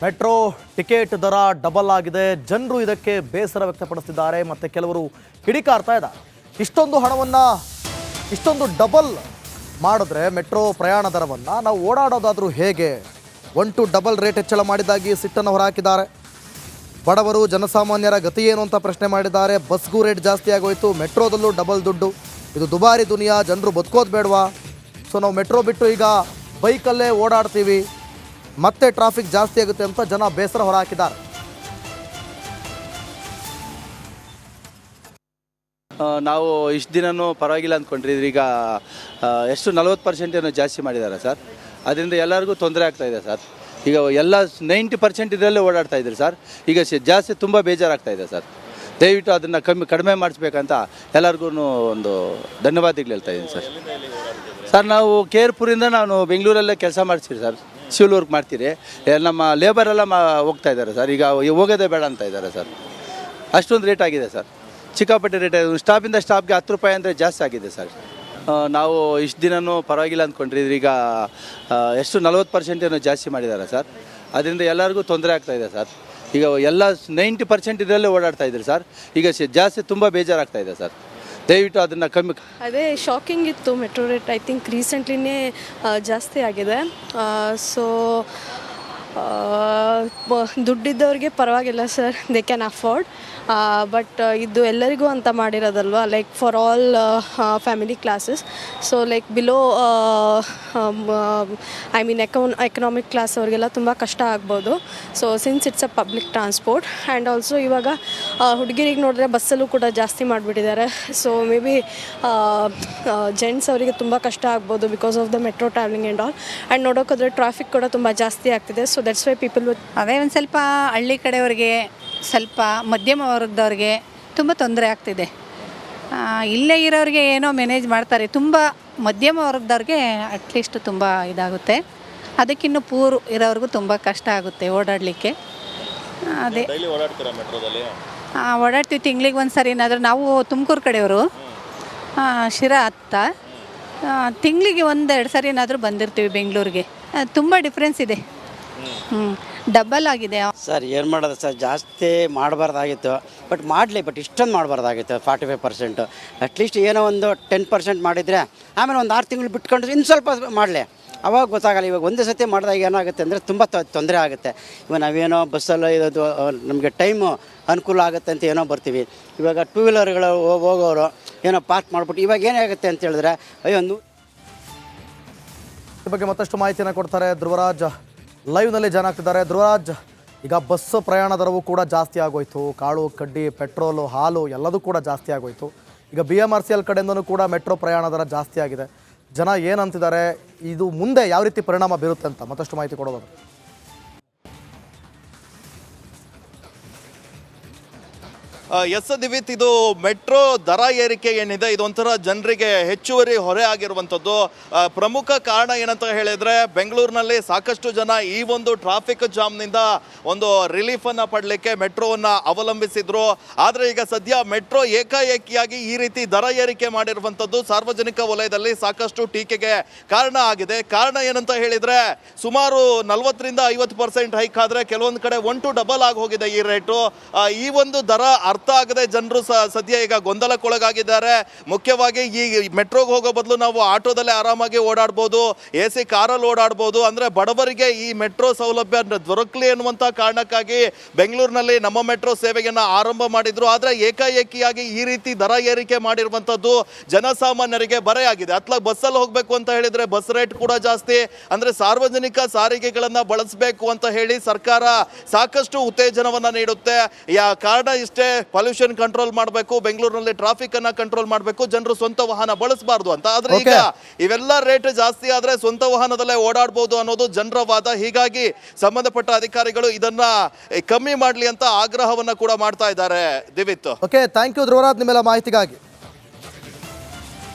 Metro ticket ದರ double ಆಗಿದೆ. ಜನರು ಇದಕ್ಕೆ ಬೇಸರ ವ್ಯಕ್ತಪಡಿಸುತ್ತಿದ್ದಾರೆ ಮತ್ತು ಕೆಲವರು ಕಿಡಿಕಾರ್ತಾ ಇದ್ದಾರೆ. ಇಷ್ಟೊಂದು ಹಣವನ್ನು ಇಷ್ಟೊಂದು ಡಬಲ್ ಮಾಡಿದ್ರೆ ಮೆಟ್ರೋ ಪ್ರಯಾಣ ದರವನ್ನು ನಾವು ಓಡಾಡೋದಾದರೂ ಹೇಗೆ? 1 ಡಬಲ್ ರೇಟ್ ಹೆಚ್ಚಳ ಮಾಡಿದ್ದಾಗಿ ಸಿಟ್ಟನ್ನು ಹೊರಹಾಕಿದ್ದಾರೆ. ಬಡವರು ಜನಸಾಮಾನ್ಯರ ಗತಿ ಏನು ಅಂತ ಪ್ರಶ್ನೆ ಮಾಡಿದ್ದಾರೆ. ಬಸ್ಗೂ ರೇಟ್ ಜಾಸ್ತಿ ಆಗೋಯ್ತು, ಮೆಟ್ರೋದಲ್ಲೂ ಡಬಲ್ ದುಡ್ಡು. ಇದು ದುಬಾರಿ ದುನಿಯಾ, ಜನರು ಬದುಕೋದು ಬೇಡವಾ? ಸೊ ನಾವು ಮೆಟ್ರೋ ಬಿಟ್ಟು ಈಗ ಬೈಕಲ್ಲೇ ಓಡಾಡ್ತೀವಿ, ಮತ್ತೆ ಟ್ರಾಫಿಕ್ ಜಾಸ್ತಿ ಆಗುತ್ತೆ ಅಂತ ಜನ ಬೇಸರ ಹೊರಹಾಕಿದ್ದಾರೆ. ನಾವು ಇಷ್ಟು ದಿನವೂ ಪರವಾಗಿಲ್ಲ ಅಂದ್ಕೊಂಡ್ರಿದ್ರಿ. ಈಗ ಎಷ್ಟು 40% ಏನೋ ಜಾಸ್ತಿ ಮಾಡಿದ್ದಾರೆ ಸರ್. ಅದರಿಂದ ಎಲ್ಲರಿಗೂ ತೊಂದರೆ ಆಗ್ತಾಯಿದೆ ಸರ್. ಈಗ ಎಲ್ಲ 90% ಇದರಲ್ಲೇ ಓಡಾಡ್ತಾ ಇದ್ದಾರೆ ಸರ್. ಈಗ ಜಾಸ್ತಿ ತುಂಬ ಬೇಜಾರಾಗ್ತಾಯಿದೆ ಸರ್. ದಯವಿಟ್ಟು ಅದನ್ನು ಕಡಿಮೆ ಮಾಡಿಸ್ಬೇಕಂತ ಎಲ್ಲರಿಗೂ ಒಂದು ಧನ್ಯವಾದಗಳು ಹೇಳ್ತಾ ಇದ್ದೀನಿ ಸರ್. ಸರ್ ನಾವು ಕೇರ್ಪುರಿಂದ ನಾನು ಬೆಂಗಳೂರಲ್ಲೇ ಕೆಲಸ ಮಾಡ್ತೀವಿ ಸರ್. ಸಿವಿಲ್ ವರ್ಕ್ ಮಾಡ್ತೀರಿ. ನಮ್ಮ ಲೇಬರೆಲ್ಲ ಹೋಗ್ತಾ ಇದ್ದಾರೆ ಸರ್. ಈಗ ಹೋಗೋದೇ ಬೇಡ ಅಂತ ಇದ್ದಾರೆ ಸರ್. ಅಷ್ಟೊಂದು ರೇಟ್ ಆಗಿದೆ ಸರ್, ಸಿಕ್ಕಾಪಟ್ಟೆ ರೇಟ್ ಆಗಿದೆ. ಸ್ಟಾಪಿಂದ ಸ್ಟಾಪ್ಗೆ 10 ರೂಪಾಯಿ ಅಂದರೆ ಜಾಸ್ತಿ ಆಗಿದೆ ಸರ್. ನಾವು ಇಷ್ಟು ದಿನವೂ ಪರವಾಗಿಲ್ಲ ಅಂದ್ಕೊಂಡ್ರಿದ್ರಿ. ಈಗ ಎಷ್ಟು 40% ಏನೋ ಜಾಸ್ತಿ ಮಾಡಿದ್ದಾರೆ ಸರ್. ಅದರಿಂದ ಎಲ್ಲರಿಗೂ ತೊಂದರೆ ಆಗ್ತಾಯಿದೆ ಸರ್. ಈಗ ಎಲ್ಲ 90% ಇದರಲ್ಲೇ ಓಡಾಡ್ತಾ ಇದ್ದಾರೆ ಸರ್. ಈಗ ಜಾಸ್ತಿ ತುಂಬ ಬೇಜಾರಾಗ್ತಾಯಿದೆ ಸರ್. ದಯವಿಟ್ಟು ಅದನ್ನು ಅದೇ ಶಾಕಿಂಗ್ ಇತ್ತು. ಮೆಟ್ರೋ ರೇಟ್ ಐ ಥಿಂಕ್ ರೀಸೆಂಟ್ಲಿನೇ ಜಾಸ್ತಿ ಆಗಿದೆ. ಸೊ ದುಡ್ಡಿದ್ದವ್ರಿಗೆ ಪರವಾಗಿಲ್ಲ sir, they can afford. But ಇದು ಎಲ್ಲರಿಗೂ ಅಂತ ಮಾಡಿರೋದಲ್ವ, like for all family classes. So like below I mean economic class ಅವ್ರಿಗೆಲ್ಲ ತುಂಬ ಕಷ್ಟ ಆಗ್ಬೋದು. So since it's a public transport and also ಇವಾಗ ಹುಡುಗಿರಿಗೆ ನೋಡಿದ್ರೆ ಬಸ್ಸಲ್ಲೂ ಕೂಡ ಜಾಸ್ತಿ ಮಾಡಿಬಿಟ್ಟಿದ್ದಾರೆ. ಸೊ ಮೇ ಬಿ ಜೆಂಟ್ಸ್ ಅವರಿಗೆ ತುಂಬ ಕಷ್ಟ ಆಗ್ಬೋದು because of the metro travelling and all. And ನೋಡೋಕ್ಕೋದ್ರೆ ಟ್ರಾಫಿಕ್ ಕೂಡ ತುಂಬ ಜಾಸ್ತಿ ಆಗ್ತಿದೆ. ಸೊ ದಟ್ಸ್ ವೈ ಪೀಪಲ್ ಅದೇ ಒಂದು ಸ್ವಲ್ಪ ಹಳ್ಳಿ ಕಡೆಯವ್ರಿಗೆ, ಸ್ವಲ್ಪ ಮಧ್ಯಮ ವರ್ಗದವ್ರಿಗೆ ತುಂಬ ತೊಂದರೆ ಆಗ್ತಿದೆ. ಇಲ್ಲೇ ಇರೋರಿಗೆ ಏನೋ ಮ್ಯಾನೇಜ್ ಮಾಡ್ತಾರೆ. ತುಂಬ ಮಧ್ಯಮ ವರ್ಗದವ್ರಿಗೆ ಅಟ್ಲೀಸ್ಟ್ ತುಂಬ ಇದಾಗುತ್ತೆ. ಅದಕ್ಕಿನ್ನು ಪೂರ್ ಇರೋರಿಗೂ ತುಂಬ ಕಷ್ಟ ಆಗುತ್ತೆ ಓಡಾಡಲಿಕ್ಕೆ. ಅದೇ ಓಡಾಡ್ತೀವಿ ತಿಂಗ್ಳಿಗೆ ಒಂದು ಸರಿ. ಏನಾದರೂ ನಾವು ತುಮಕೂರು ಕಡೆಯವರು, ಶಿರಾ ಹತ್ತ ತಿಂಗಳಿಗೆ 1-2 ಸರಿ ಏನಾದರೂ ಬಂದಿರ್ತೀವಿ ಬೆಂಗಳೂರಿಗೆ. ತುಂಬ ಡಿಫ್ರೆನ್ಸ್ ಇದೆ. ಡಬಲ್ ಆಗಿದೆ ಸರ್. ಏನು ಮಾಡೋದು ಸರ್, ಜಾಸ್ತಿ ಮಾಡಬಾರ್ದಾಗಿತ್ತು. ಬಟ್ ಇಷ್ಟೊಂದು ಮಾಡಬಾರ್ದಾಗಿತ್ತು. 45% ಅಟ್ಲೀಸ್ಟ್ ಏನೋ ಒಂದು 10% ಮಾಡಿದರೆ ಆಮೇಲೆ ಒಂದು 6 ತಿಂಗಳು ಬಿಟ್ಕೊಂಡು ಇನ್ನು ಸ್ವಲ್ಪ ಮಾಡಲಿ, ಅವಾಗ ಗೊತ್ತಾಗಲ್ಲ. ಇವಾಗ ಒಂದೇ ಸತಿ ಮಾಡಿದಾಗ ಏನಾಗುತ್ತೆ ಅಂದರೆ ತುಂಬ ತೊಂದರೆ ಆಗುತ್ತೆ. ಇವಾಗ ನಾವೇನೋ ಬಸ್ಸಲ್ಲಿ ಇರೋದು ನಮಗೆ ಟೈಮು ಅನುಕೂಲ ಆಗುತ್ತೆ ಅಂತ ಏನೋ ಬರ್ತೀವಿ. ಇವಾಗ 2 ವೀಲರ್ಗಳು ಹೋಗೋರು ಏನೋ ಪಾರ್ಕ್ ಮಾಡಿಬಿಟ್ಟು ಇವಾಗ ಏನಾಗುತ್ತೆ ಅಂತ ಹೇಳಿದ್ರೆ ಅಯ್ಯೋ. ಈ ಬಗ್ಗೆ ಮತ್ತಷ್ಟು ಮಾಹಿತಿಯನ್ನು ಕೊಡ್ತಾರೆ ಧ್ರುವರಾಜ್, ಲೈವ್ನಲ್ಲಿ ಜನ ಆಗ್ತಿದ್ದಾರೆ. ಧ್ರುವರಾಜ್, ಈಗ ಬಸ್ ಪ್ರಯಾಣ ದರವೂ ಕೂಡ ಜಾಸ್ತಿ ಆಗೋಯ್ತು. ಕಾಳು ಕಡ್ಡಿ, ಪೆಟ್ರೋಲು, ಹಾಲು ಎಲ್ಲದೂ ಕೂಡ ಜಾಸ್ತಿ ಆಗೋಯ್ತು. ಈಗ BMRCL ಕಡೆಯಿಂದನೂ ಕೂಡ ಮೆಟ್ರೋ ಪ್ರಯಾಣ ದರ ಜಾಸ್ತಿ ಆಗಿದೆ. ಜನ ಏನಂತಿದ್ದಾರೆ, ಇದು ಮುಂದೆ ಯಾವ ರೀತಿ ಪರಿಣಾಮ ಬೀರುತ್ತೆ ಅಂತ ಮತ್ತಷ್ಟು ಮಾಹಿತಿ ಕೊಡೋದು. ಎಸ್ ದಿವಿತ್, ಇದು ಮೆಟ್ರೋ ದರ ಏರಿಕೆ ಏನಿದೆ ಇದೊಂಥರ ಜನರಿಗೆ ಹೆಚ್ಚುವರಿ ಹೊರೆ ಆಗಿರುವಂಥದ್ದು. ಪ್ರಮುಖ ಕಾರಣ ಏನಂತ ಹೇಳಿದರೆ, ಬೆಂಗಳೂರಿನಲ್ಲಿ ಸಾಕಷ್ಟು ಜನ ಈ ಒಂದು ಟ್ರಾಫಿಕ್ ಜಾಮ್ನಿಂದ ಒಂದು ರಿಲೀಫನ್ನು ಪಡಲಿಕ್ಕೆ ಮೆಟ್ರೋವನ್ನು ಅವಲಂಬಿಸಿದ್ರು. ಆದರೆ ಈಗ ಸದ್ಯ ಮೆಟ್ರೋ ಏಕಾಏಕಿಯಾಗಿ ಈ ರೀತಿ ದರ ಏರಿಕೆ ಮಾಡಿರುವಂಥದ್ದು ಸಾರ್ವಜನಿಕ ವಲಯದಲ್ಲಿ ಸಾಕಷ್ಟು ಟೀಕೆಗೆ ಕಾರಣ ಆಗಿದೆ. ಕಾರಣ ಏನಂತ ಹೇಳಿದರೆ, ಸುಮಾರು 40-50% ಹೈಕ್ ಆದರೆ ಕೆಲವೊಂದು ಕಡೆ 1 to ಡಬಲ್ ಆಗಿ ಹೋಗಿದೆ ಈ ರೇಟು. ಈ ಒಂದು ದರ ಅರ್ಥ ಆಗದೆ ಜನರು ಸದ್ಯ ಈಗ ಗೊಂದಲಕ್ಕೊಳಗಾಗಿದ್ದಾರೆ. ಮುಖ್ಯವಾಗಿ ಈ ಮೆಟ್ರೋಗೆ ಹೋಗೋ ಬದಲು ನಾವು ಆಟೋದಲ್ಲೇ ಆರಾಮಾಗಿ ಓಡಾಡ್ಬೋದು, AC ಕಾರಲ್ಲಿ ಓಡಾಡ್ಬೋದು. ಅಂದರೆ ಬಡವರಿಗೆ ಈ ಮೆಟ್ರೋ ಸೌಲಭ್ಯ ದೊರಕಲಿ ಅನ್ನುವಂಥ ಕಾರಣಕ್ಕಾಗಿ ಬೆಂಗಳೂರಿನಲ್ಲಿ ನಮ್ಮ ಮೆಟ್ರೋ ಸೇವೆಯನ್ನು ಆರಂಭ ಮಾಡಿದ್ರು. ಆದರೆ ಏಕಾಏಕಿಯಾಗಿ ಈ ರೀತಿ ದರ ಏರಿಕೆ ಮಾಡಿರುವಂಥದ್ದು ಜನಸಾಮಾನ್ಯರಿಗೆ ಬರೆಯಾಗಿದೆ. ಅತ್ಲಾಗ ಬಸ್ಸಲ್ಲಿ ಹೋಗಬೇಕು ಅಂತ ಹೇಳಿದರೆ ಬಸ್ ರೇಟ್ ಕೂಡ ಜಾಸ್ತಿ. ಅಂದರೆ ಸಾರ್ವಜನಿಕ ಸಾರಿಗೆಗಳನ್ನು ಬಳಸಬೇಕು ಅಂತ ಹೇಳಿ ಸರ್ಕಾರ ಸಾಕಷ್ಟು ಉತ್ತೇಜನವನ್ನು ನೀಡುತ್ತೆ. ಕಾರಣ ಇಷ್ಟೇ, ಪೊಲ್ಯೂಷನ್ ಕಂಟ್ರೋಲ್ ಮಾಡಬೇಕು, ಬೆಂಗಳೂರಿನಲ್ಲಿ ಟ್ರಾಫಿಕ್ ಅನ್ನ ಕಂಟ್ರೋಲ್ ಮಾಡಬೇಕು, ಜನರು ಸ್ವಂತ ವಾಹನ ಬಳಸಬಾರ್ದು ಅಂತ. ಆದ್ರೆ ಈಗ ಇವೆಲ್ಲ ರೇಟ್ ಜಾಸ್ತಿ ಆದ್ರೆ ಸ್ವಂತ ವಾಹನದಲ್ಲೇ ಓಡಾಡಬಹುದು ಅನ್ನೋದು ಜನರ ವಾದ. ಹೀಗಾಗಿ ಸಂಬಂಧಪಟ್ಟ ಅಧಿಕಾರಿಗಳು ಇದನ್ನ ಕಮ್ಮಿ ಮಾಡಲಿ ಅಂತ ಆಗ್ರಹವನ್ನ ಕೂಡ ಮಾಡ್ತಾ ಇದ್ದಾರೆ. ದಿವಿತ್, ಓಕೆ, ಥ್ಯಾಂಕ್ ಯು ಧ್ರುವರಾಜ್ ನಿಮ್ಮೆಲ್ಲ ಮಾಹಿತಿಗಾಗಿ.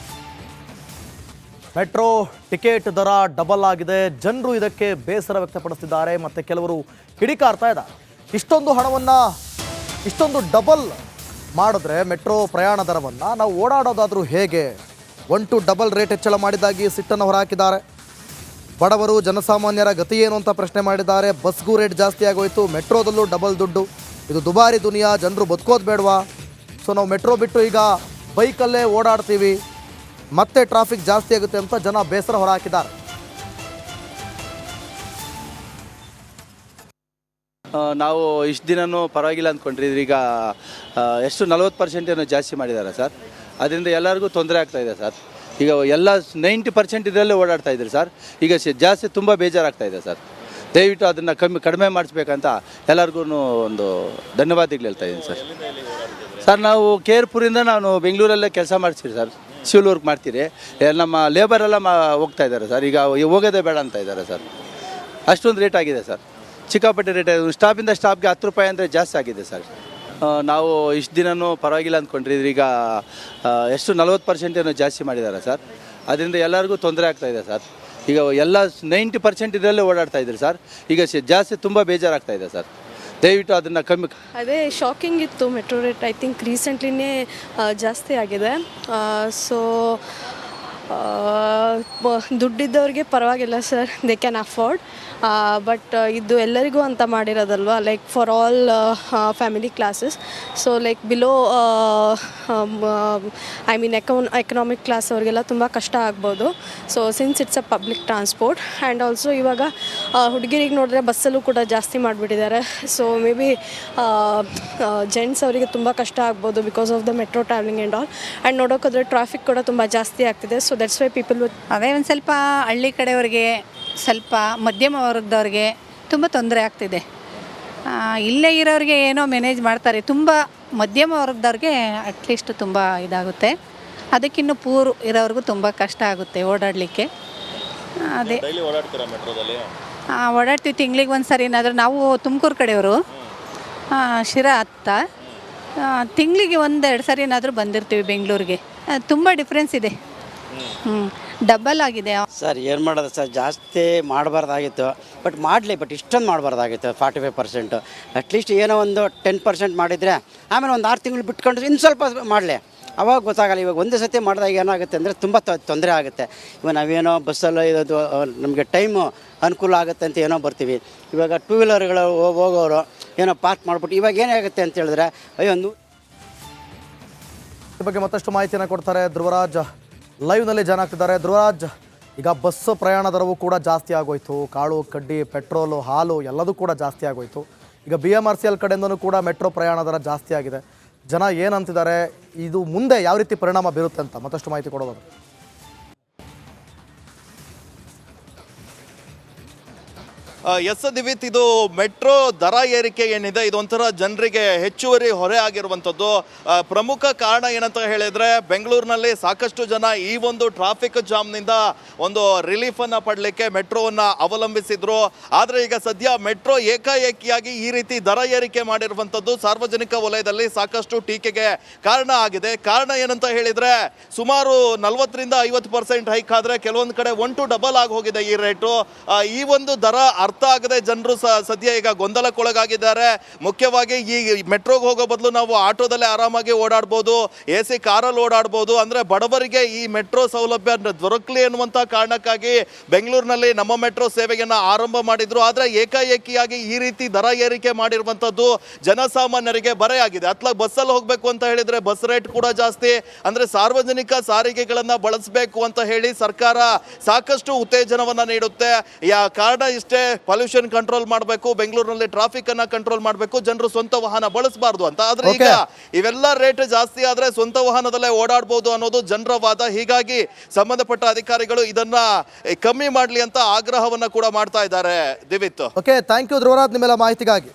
ಮೆಟ್ರೋ ಟಿಕೆಟ್ ದರ ಡಬಲ್ ಆಗಿದೆ. ಜನರು ಇದಕ್ಕೆ ಬೇಸರ ವ್ಯಕ್ತಪಡಿಸುತ್ತಿದ್ದಾರೆ ಮತ್ತು ಕೆಲವರು ಕಿಡಿಕಾರ್ತಾ ಇದ್ದಾರೆ. ಇಷ್ಟೊಂದು ಹಣವನ್ನು ಇಷ್ಟೊಂದು ಡಬಲ್ ಮಾಡಿದ್ರೆ ಮೆಟ್ರೋ ಪ್ರಯಾಣ ದರವನ್ನು ನಾವು ಓಡಾಡೋದಾದರೂ ಹೇಗೆ? 1 ಡಬಲ್ ರೇಟ್ ಹೆಚ್ಚಳ ಮಾಡಿದ್ದಾಗಿ ಸಿಟ್ಟನ್ನು ಹೊರಹಾಕಿದ್ದಾರೆ. ಬಡವರು ಜನಸಾಮಾನ್ಯರ ಗತಿ ಏನು ಅಂತ ಪ್ರಶ್ನೆ ಮಾಡಿದ್ದಾರೆ. ಬಸ್ಗೂ ರೇಟ್ ಜಾಸ್ತಿ ಆಗೋಯ್ತು, ಮೆಟ್ರೋದಲ್ಲೂ ಡಬಲ್ ದುಡ್ಡು, ಇದು ದುಬಾರಿ ದುನಿಯಾ, ಜನರು ಬದುಕೋದು ಬೇಡವಾ? ಸೊ ನಾವು ಮೆಟ್ರೋ ಬಿಟ್ಟು ಈಗ ಬೈಕಲ್ಲೇ ಓಡಾಡ್ತೀವಿ, ಮತ್ತೆ ಟ್ರಾಫಿಕ್ ಜಾಸ್ತಿ ಆಗುತ್ತೆ ಅಂತ ಜನ ಬೇಸರ ಹೊರಹಾಕಿದ್ದಾರೆ. ನಾವು ಇಷ್ಟು ದಿನವೂ ಪರವಾಗಿಲ್ಲ ಅಂದ್ಕೊಂಡಿದ್ರಿ, ಈಗ ಎಷ್ಟು 40% ಏನೋ ಜಾಸ್ತಿ ಮಾಡಿದ್ದಾರೆ ಸರ್. ಅದರಿಂದ ಎಲ್ಲರಿಗೂ ತೊಂದರೆ ಆಗ್ತಾಯಿದೆ ಸರ್. ಈಗ ಎಲ್ಲ 90% ಇದರಲ್ಲೇ ಓಡಾಡ್ತಾ ಇದ್ದಾರೆ ಸರ್. ಈಗ ಜಾಸ್ತಿ ತುಂಬ ಬೇಜಾರಾಗ್ತಾಯಿದೆ ಸರ್. ದಯವಿಟ್ಟು ಅದನ್ನು ಕಡಿಮೆ ಮಾಡಿಸ್ಬೇಕಂತ ಎಲ್ಲರಿಗೂ ಒಂದು ಧನ್ಯವಾದಗಳು ಹೇಳ್ತಾ ಇದ್ದೀನಿ ಸರ್. ಸರ್ ನಾವು ಕೇರ್ಪುರಿಂದ ನಾನು ಬೆಂಗಳೂರಲ್ಲೇ ಕೆಲಸ ಮಾಡ್ತೀವಿ ಸರ್, ಸಿವಿಲ್ ವರ್ಕ್ ಮಾಡ್ತೀರಿ. ನಮ್ಮ ಲೇಬರೆಲ್ಲ ಹೋಗ್ತಾ ಇದ್ದಾರೆ ಸರ್. ಈಗ ಹೋಗೋದೇ ಬೇಡ ಅಂತ ಇದ್ದಾರೆ ಸರ್. ಅಷ್ಟೊಂದು ರೇಟ್ ಆಗಿದೆ ಸರ್, ಸಿಕ್ಕಾಪಟ್ಟೆ ರೇಟ್. ಸ್ಟಾಪಿಂದ ಸ್ಟಾಪ್ಗೆ 10 ರೂಪಾಯಿ ಅಂದರೆ ಜಾಸ್ತಿ ಆಗಿದೆ ಸರ್. ನಾವು ಇಷ್ಟು ದಿನವೂ ಪರವಾಗಿಲ್ಲ ಅಂದ್ಕೊಂಡಿದ್ರಿ, ಈಗ ಎಷ್ಟು 40% ಏನೋ ಜಾಸ್ತಿ ಮಾಡಿದ್ದಾರೆ ಸರ್. ಅದರಿಂದ ಎಲ್ಲರಿಗೂ ತೊಂದರೆ ಆಗ್ತಾಯಿದೆ ಸರ್. ಈಗ ಎಲ್ಲ 90% ಇದರಲ್ಲೇ ಓಡಾಡ್ತಾ ಇದ್ದಾರೆ ಸರ್. ಈಗ ಜಾಸ್ತಿ ತುಂಬ ಬೇಜಾರಾಗ್ತಾಯಿದೆ ಸರ್. ದಯವಿಟ್ಟು ಅದನ್ನು ಅದೇ ಶಾಕಿಂಗ್ ಇತ್ತು ಮೆಟ್ರೋ ರೇಟ್. ಐ ಥಿಂಕ್ ರೀಸೆಂಟ್ಲಿನೇ ಜಾಸ್ತಿ ಆಗಿದೆ. ಸೊ ದುಡ್ಡಿದ್ದವ್ರಿಗೆ ಪರವಾಗಿಲ್ಲ sir, they can afford. But ಇದು ಎಲ್ಲರಿಗೂ ಅಂತ ಮಾಡಿರೋದಲ್ವ, like for all family classes. So like below I mean economic class ಅವ್ರಿಗೆಲ್ಲ ತುಂಬ ಕಷ್ಟ ಆಗ್ಬೋದು. So since it's a public transport and also ಇವಾಗ ಹುಡುಗಿರಿಗೆ ನೋಡಿದ್ರೆ ಬಸ್ಸಲ್ಲೂ ಕೂಡ ಜಾಸ್ತಿ ಮಾಡಿಬಿಟ್ಟಿದ್ದಾರೆ. ಸೊ ಮೇ ಬಿ ಜೆಂಟ್ಸ್ ಅವರಿಗೆ ತುಂಬ ಕಷ್ಟ ಆಗ್ಬೋದು because of the metro travelling and all. And ನೋಡೋಕ್ಕೋದ್ರೆ ಟ್ರಾಫಿಕ್ ಕೂಡ ತುಂಬ ಜಾಸ್ತಿ ಆಗ್ತಿದೆ. ಸೊ ದಟ್ಸ್ ವೈ ಪೀಪಲ್ ಅದೇ ಒಂದು ಸ್ವಲ್ಪ ಹಳ್ಳಿ ಕಡೆಯವ್ರಿಗೆ, ಸ್ವಲ್ಪ ಮಧ್ಯಮ ವರ್ಗದವ್ರಿಗೆ ತುಂಬ ತೊಂದರೆ ಆಗ್ತಿದೆ. ಇಲ್ಲೇ ಇರೋರಿಗೆ ಏನೋ ಮ್ಯಾನೇಜ್ ಮಾಡ್ತಾರೆ, ತುಂಬ ಮಧ್ಯಮ ವರ್ಗದವ್ರಿಗೆ ಅಟ್ಲೀಸ್ಟ್ ತುಂಬ ಇದಾಗುತ್ತೆ. ಅದಕ್ಕಿನ್ನೂ ಪೂರ್ ಇರೋವ್ರಿಗೂ ತುಂಬ ಕಷ್ಟ ಆಗುತ್ತೆ ಓಡಾಡಲಿಕ್ಕೆ. ಅದೇ ಓಡಾಡ್ತೀವಿ ತಿಂಗಳಿಗೆ ಒಂದು ಸರಿ ಏನಾದರೂ. ನಾವು ತುಮಕೂರು ಕಡೆಯವರು, ಶಿರಾ ಹತ್ತ ತಿಂಗಳಿಗೆ 1-2 ಸರಿ ಏನಾದರೂ ಬಂದಿರ್ತೀವಿ ಬೆಂಗಳೂರಿಗೆ. ತುಂಬ ಡಿಫ್ರೆನ್ಸ್ ಇದೆ. ಡಬಲ್ ಆಗಿದೆ ಸರ್. ಏನು ಮಾಡೋದು ಸರ್, ಜಾಸ್ತಿ ಮಾಡಬಾರ್ದಾಗಿತ್ತು, ಬಟ್ ಇಷ್ಟೊಂದು ಮಾಡಬಾರ್ದಾಗಿತ್ತು. 45% ಅಟ್ಲೀಸ್ಟ್ ಏನೋ ಒಂದು 10% ಮಾಡಿದರೆ ಆಮೇಲೆ ಒಂದು 6 ತಿಂಗಳು ಬಿಟ್ಕೊಂಡು ಇನ್ನು ಸ್ವಲ್ಪ ಮಾಡಲಿ, ಅವಾಗ ಗೊತ್ತಾಗಲ್ಲ. ಇವಾಗ ಒಂದೇ ಸತಿ ಮಾಡಿದಾಗ ಏನಾಗುತ್ತೆ ಅಂದರೆ ತುಂಬ ತೊಂದರೆ ಆಗುತ್ತೆ. ಇವಾಗ ನಾವೇನೋ ಬಸ್ಸಲ್ಲಿ ಇರೋದು ನಮಗೆ ಟೈಮು ಅನುಕೂಲ ಆಗುತ್ತೆ ಅಂತ ಏನೋ ಬರ್ತೀವಿ. ಇವಾಗ 2 ವೀಲರ್ಗಳು ಹೋಗೋರು ಏನೋ ಪಾರ್ಕ್ ಮಾಡಿಬಿಟ್ಟು ಇವಾಗ ಏನಾಗುತ್ತೆ ಅಂತ ಹೇಳಿದ್ರೆ ಅಯ್ಯೋ. ಈ ಬಗ್ಗೆ ಮತ್ತಷ್ಟು ಮಾಹಿತಿಯನ್ನು ಕೊಡ್ತಾರೆ ಧ್ರುವರಾಜ್, ಲೈವ್ನಲ್ಲಿ ಜನ ಆಗ್ತಿದ್ದಾರೆ. ಧ್ರುವರಾಜ್, ಈಗ ಬಸ್ ಪ್ರಯಾಣ ದರವೂ ಕೂಡ ಜಾಸ್ತಿ ಆಗೋಯ್ತು, ಕಾಳು ಕಡ್ಡಿ ಪೆಟ್ರೋಲು ಹಾಲು ಎಲ್ಲದೂ ಕೂಡ ಜಾಸ್ತಿ ಆಗೋಯ್ತು. ಈಗ BMRCL ಕಡೆಯಿಂದನೂ ಕೂಡ ಮೆಟ್ರೋ ಪ್ರಯಾಣ ದರ ಜಾಸ್ತಿ ಆಗಿದೆ. ಜನ ಏನಂತಿದ್ದಾರೆ, ಇದು ಮುಂದೆ ಯಾವ ರೀತಿ ಪರಿಣಾಮ ಬೀರುತ್ತೆ ಅಂತ ಮತ್ತಷ್ಟು ಮಾಹಿತಿ ಕೊಡೋದು. ಎಸ್ ದಿವಿತ್, ಇದು ಮೆಟ್ರೋ ದರ ಏರಿಕೆ ಏನಿದೆ ಇದೊಂಥರ ಜನರಿಗೆ ಹೆಚ್ಚುವರಿ ಹೊರೆ ಆಗಿರುವಂಥದ್ದು. ಪ್ರಮುಖ ಕಾರಣ ಏನಂತ ಹೇಳಿದರೆ ಬೆಂಗಳೂರಿನಲ್ಲಿ ಸಾಕಷ್ಟು ಜನ ಈ ಒಂದು ಟ್ರಾಫಿಕ್ ಜಾಮ್ನಿಂದ ಒಂದು ರಿಲೀಫನ್ನು ಪಡಲಿಕ್ಕೆ ಮೆಟ್ರೋವನ್ನು ಅವಲಂಬಿಸಿದ್ರು. ಆದರೆ ಈಗ ಸದ್ಯ ಮೆಟ್ರೋ ಏಕಾಏಕಿಯಾಗಿ ಈ ರೀತಿ ದರ ಏರಿಕೆ ಮಾಡಿರುವಂಥದ್ದು ಸಾರ್ವಜನಿಕ ವಲಯದಲ್ಲಿ ಸಾಕಷ್ಟು ಟೀಕೆಗೆ ಕಾರಣ ಆಗಿದೆ. ಕಾರಣ ಏನಂತ ಹೇಳಿದರೆ ಸುಮಾರು 40-50% ಹೈಕ್ ಆದರೆ ಕೆಲವೊಂದು ಕಡೆ 1 to double ಆಗಿ ಹೋಗಿದೆ ಈ ರೇಟು. ಈ ಒಂದು ದರ ಅರ್ಥ ಆಗದೆ ಜನರು ಸದ್ಯ ಈಗ ಗೊಂದಲಕ್ಕೊಳಗಾಗಿದ್ದಾರೆ. ಮುಖ್ಯವಾಗಿ ಈ ಮೆಟ್ರೋಗೆ ಹೋಗೋ ಬದಲು ನಾವು ಆಟೋದಲ್ಲೇ ಆರಾಮಾಗಿ ಓಡಾಡ್ಬೋದು, AC ಕಾರಲ್ಲಿ ಓಡಾಡ್ಬೋದು. ಅಂದರೆ ಬಡವರಿಗೆ ಈ ಮೆಟ್ರೋ ಸೌಲಭ್ಯ ದೊರಕಲಿ ಅನ್ನುವಂಥ ಕಾರಣಕ್ಕಾಗಿ ಬೆಂಗಳೂರಿನಲ್ಲಿ ನಮ್ಮ ಮೆಟ್ರೋ ಸೇವೆಯನ್ನು ಆರಂಭ ಮಾಡಿದ್ರು. ಆದರೆ ಏಕಾಏಕಿಯಾಗಿ ಈ ರೀತಿ ದರ ಏರಿಕೆ ಮಾಡಿರುವಂಥದ್ದು ಜನಸಾಮಾನ್ಯರಿಗೆ ಬರೆಯಾಗಿದೆ. ಅತ್ಲಾಗ ಬಸ್ಸಲ್ಲಿ ಹೋಗಬೇಕು ಅಂತ ಹೇಳಿದರೆ ಬಸ್ ರೇಟ್ ಕೂಡ ಜಾಸ್ತಿ. ಅಂದರೆ ಸಾರ್ವಜನಿಕ ಸಾರಿಗೆಗಳನ್ನು ಬಳಸಬೇಕು ಅಂತ ಹೇಳಿ ಸರ್ಕಾರ ಸಾಕಷ್ಟು ಉತ್ತೇಜನವನ್ನು ನೀಡುತ್ತೆ. ಕಾರಣ ಇಷ್ಟೇ, ಪೊಲ್ಯೂಷನ್ ಕಂಟ್ರೋಲ್ ಮಾಡಬೇಕು, ಬೆಂಗಳೂರಿನಲ್ಲಿ ಟ್ರಾಫಿಕ್ ಅನ್ನ ಕಂಟ್ರೋಲ್ ಮಾಡಬೇಕು, ಜನರು ಸ್ವಂತ ವಾಹನ ಬಳಸಬಾರ್ದು ಅಂತ. ಆದ್ರೆ ಈಗ ಇವೆಲ್ಲ ರೇಟ್ ಜಾಸ್ತಿ ಆದ್ರೆ ಸ್ವಂತ ವಾಹನದಲ್ಲೇ ಓಡಾಡಬಹುದು ಅನ್ನೋದು ಜನರ ವಾದ. ಹೀಗಾಗಿ ಸಂಬಂಧಪಟ್ಟ ಅಧಿಕಾರಿಗಳು ಇದನ್ನ ಕಮ್ಮಿ ಮಾಡಲಿ ಅಂತ ಆಗ್ರಹವನ್ನ ಕೂಡ ಮಾಡ್ತಾ ಇದ್ದಾರೆ. ದಿವಿತ್, ಓಕೆ, ಥ್ಯಾಂಕ್ ಯು ಧ್ರುವರಾಜ್ ನಿಮ್ಮೆಲ್ಲ ಮಾಹಿತಿಗಾಗಿ.